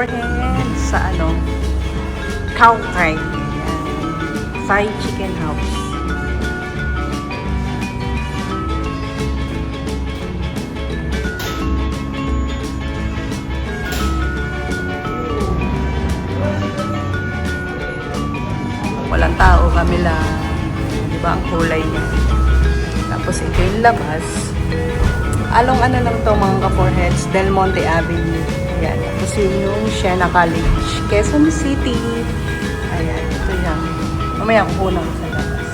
ka-forehead sa Khao Thai. Ayan. Thai Chicken House. Walang tao kami lang. Diba ang kulay niya? Tapos ito yung labas. Along lang to mga ka-foreheads, Del Monte Avenue. Ayan. Tapos yun yung Siena College, Quezon City. Ayan. Ito yan. Mamaya kukunan ko sa labas.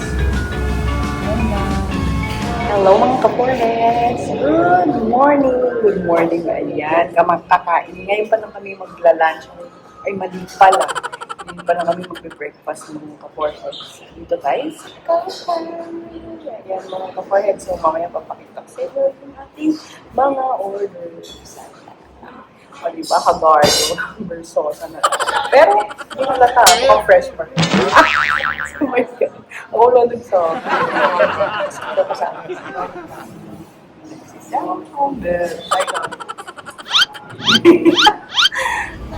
Hello mga ka-foreheads. Good morning. Good morning. Ayan. Kakain. Ngayon pa lang kami magla-lunch. Ay, mali pala. Hindi pa na kami magbe-breakfast ng mga ka-foreheads. Dito tayo sa Kausay. Ayan mga ka-foreheads. So mamaya papakita ko sa inyo yung ating mga orders. O diba, kagardo, versosa na. Pero, hindi halata. Mukhang fresh pa. Oh my God. Ako lang dun sa... Ito ko sa akin.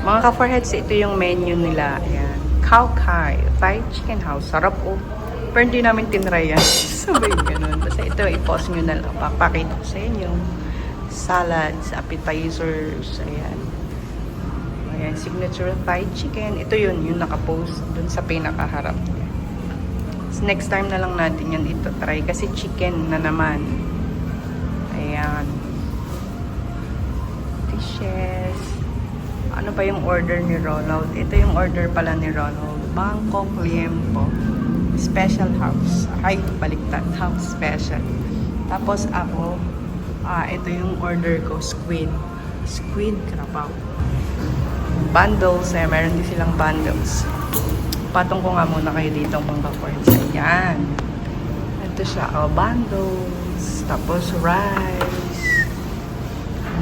Mga ka-foreheads, ito yung menu nila. Ayan. Khao Thai, Thai Chicken House. Sarap oh. Pero hindi namin tinry yan. Sabay ganun. Basta ito, i-pause nyo na lang. Papakita ko sa inyo. Salads, appetizers. Ayan. Ayan, signature Thai chicken. Ito yun, yung nakapost dun sa pinakaharap niya. So, next time na lang natin yan ito try. Kasi chicken na naman. Ayan. Dishes. Ano pa yung order ni Ronald? Ito yung order pala ni Ronald. Bangkok Liempo. Special house. Ay, baliktad. House special. Tapos ako, ito yung order ko. Squid. Squid Krapaw. Bundles. Meron din silang bundles. Patong ko nga muna kayo dito mga ka-foreheads. Ayan. Ito siya. Bundles. Tapos rice.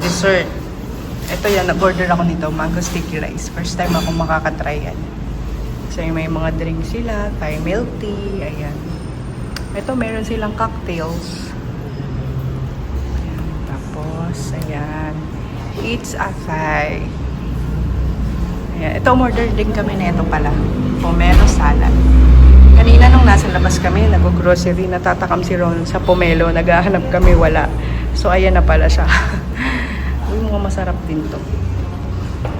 Dessert. Ito yan, nag-order ako nito, mango sticky rice. First time ako makakatry yan. So, may mga drinks sila, Thai milk tea, ayan. Ito, meron silang cocktails. Ayan. Tapos, ayan. It's a Thai. Ayan. Ito, order din kami na ito pala. Pomelo salad. Kanina nung nasa labas kami, nag-grocery, natatakam si Ron sa pomelo. Naghahanap kami, wala. So, ayan na pala siya. Mga masarap din to.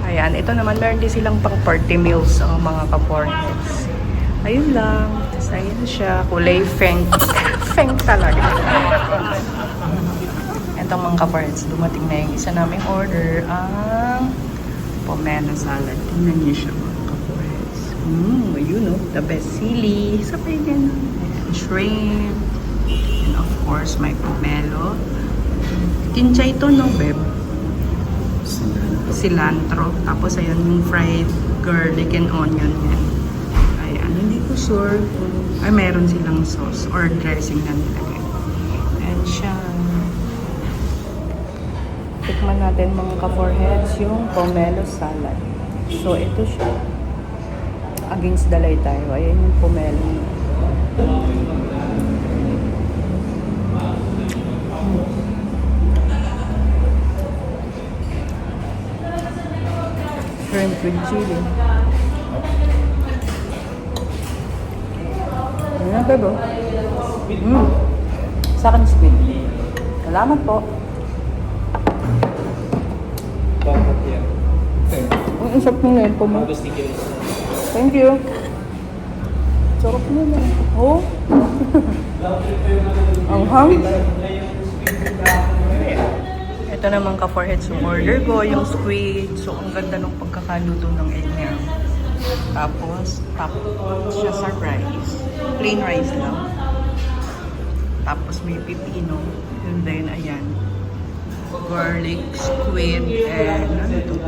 Ayan, ito naman meron din silang pang party meals ang mga ka-foreheads. Ayun lang. Tapos ayan siya. Kulay feng. Feng talaga. Itong mga ka-foreheads, dumating na yung isa naming order. Ang pomelo salad. Tingnan niyo siya mga ka-foreheads. Ayun o. The best sili. Sabay din. Shrimp. And of course, may pomelo. Kinchay ito no, babe? Cilantro. Tapos ayan yung fried garlic and onion yan. Ayan, hindi ko sure. Ay, meron silang sauce or dressing na nilagay. Ayan siya. Tikman natin mga ka-foreheads yung pomelo salad. So, ito siya. Against the light tayo. Ayan yung pomelo. Shrimp with chili. Ayan, bebo. Sa akin squid. Salamat po. Ang isap mo na yun po mo. Thank you. Sarap mo na. Oh. Ang hang. Ito naman ka-foreheads yung order ko, yung squid. So, ang ganda ng pagkakaluto ng egg niya. Tapos siya sa rice. Plain rice lang. Tapos may pipino. And then, ayan. Garlic, squid, and ano to?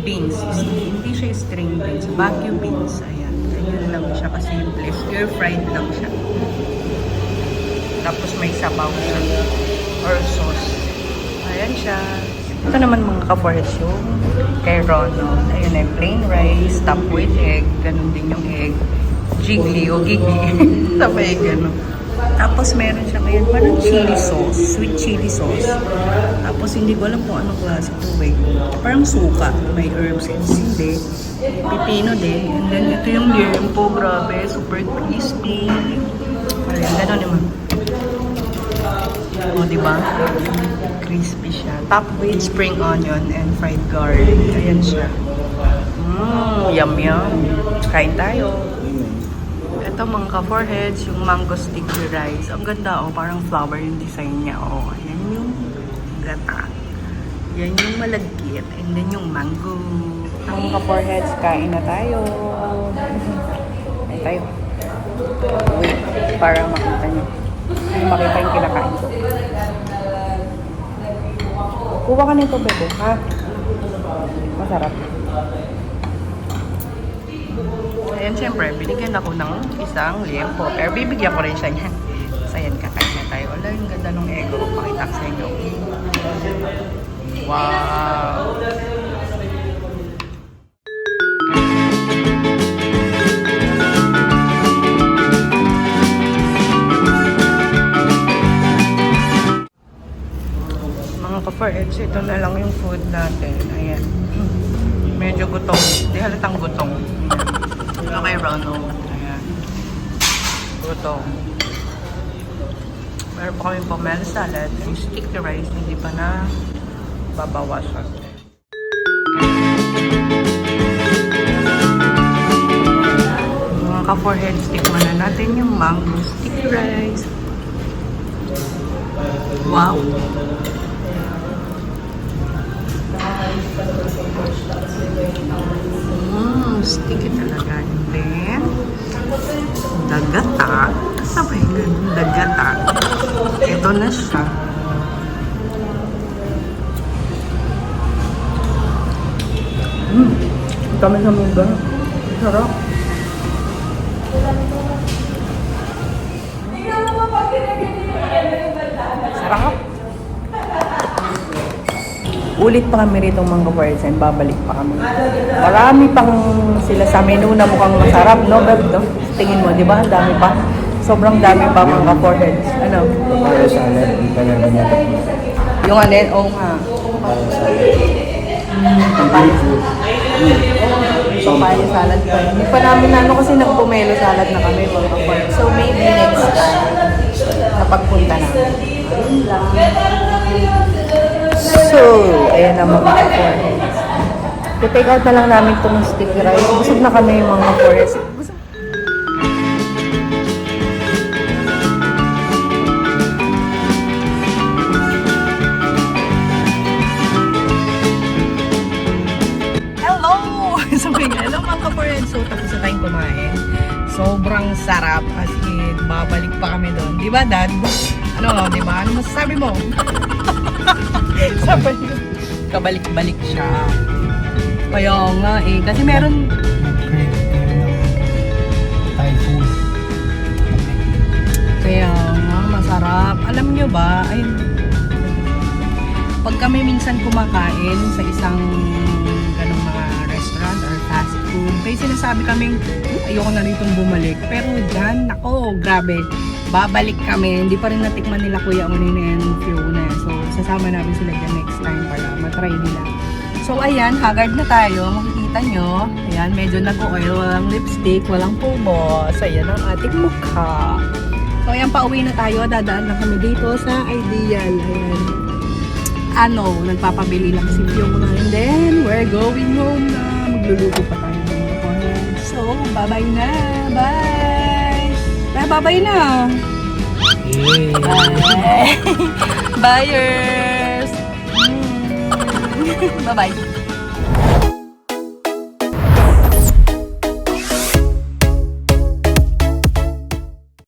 Beans. Hindi siya string beans. Vacuum beans. Ayan. Ganyan lang siya kasimple. Stir-fried lang siya. Tapos may sabaw siya. Or sauce. Ayan siya. Ito naman mga ka-foreheads yung kay Ronald. Ayan ay plain rice, topped with egg. Ganun din yung egg. Jiggly o gigli. Sabay ganun. Tapos meron siya ngayon parang chili sauce, sweet chili sauce. Tapos hindi ko alam kung anong klase ito eh. Parang suka, may herbs and sili. Pipino din. And then ito yung liempo, grabe, super crispy. Ayan, gano'n naman. O, diba? Crispy siya. Topped with spring onion and fried garlic. Ayan siya. Yum yum. Kain tayo. Ito mga ka-foreheads, yung mango sticky rice. Ang ganda oh, parang flower yung design niya. Oh, ayan yung gata. Yan yung malagkit. And then yung mango. Mga ka-foreheads, kain na tayo. Kain tayo. Wait, para makita nyo. Makita yung kinakain ko. Kuha ka nito, bebe. Ha? Masarap. Ayan, siyempre, binigyan ako ng isang liempo. Pero bibigyan ko rin siya niyan. So, ayan, kakain na tayo. Wala, yung ganda ng egg. Pakita ko sa inyo. Wow! Mga ka-foreheads, ito na lang yung food natin. Ayan. Medyo gutong. Hindi halatang gutong. Ayan. Okay, Ronald. Ayan. Gutong. Meron pa kami pomelo salad. Yung sticky rice, hindi pa na babawasan. Mga ka-foreheads, tikman na natin yung mango sticky rice. Wow! Sticky talaga. Then, dagata. Sabay nun, dagata. Ito na siya. Kami sa mungga. Sarap. Sarap. Ulit pa kami rito mga ka-foreheads and babalik pa kami. Marami pang sila sa menu na mukhang masarap, no, Beb? No? Tingin mo, di ba? Ang dami pa. Sobrang dami pa mga ka-foreheads. Ano? Para salad, hindi pa namin natin. Yung alin? Oo nga. Para salad. Papaya salad pa. Hindi pa namin ano kasi nagpumelo salad na kami mga ka-foreheads. So maybe next time na pagpunta namin. Ayun lang. So, ayan na mga ka-foreheads. I-take out na lang namin itong sticky rice. Busog na kami mga ka-foreheads. Hello! Sabi nga, hello mga ka-foreheads. So, tapos na tayong kumain. Sobrang sarap. As in, babalik pa kami doon. Di ba, Dad? Ano, di ba? Ano masasabi mo? Sabi niya, kabalik-balik siya. Kaya nga eh. Kasi meron... Thai food. Kaya nga, masarap. Alam nyo ba, ay... Pag kami minsan kumakain sa isang ganong mga restaurant or fast food, may sinasabi kaming, ayoko na ritong bumalik. Pero dyan, nako, grabe. Babalik kami. Hindi pa rin natikman nila Kuya Unine and Fiona. So, sasama namin sila dyan next time para matry nila. So, ayan, haggard na tayo. Makikita nyo. Ayan, medyo nag-oil. Walang lipstick, walang pulbos. Ayan ang ating mukha. So, ayan, pauwi na tayo. Dadaan lang kami dito sa Ideal. Ayan. Ano, nagpapabili lang si Fiona. And then, we're going home na. Magluluto pa tayo ng mga. So, bye-bye na. Bye! Bye-bye na. Bye. Buyers. Bye-bye.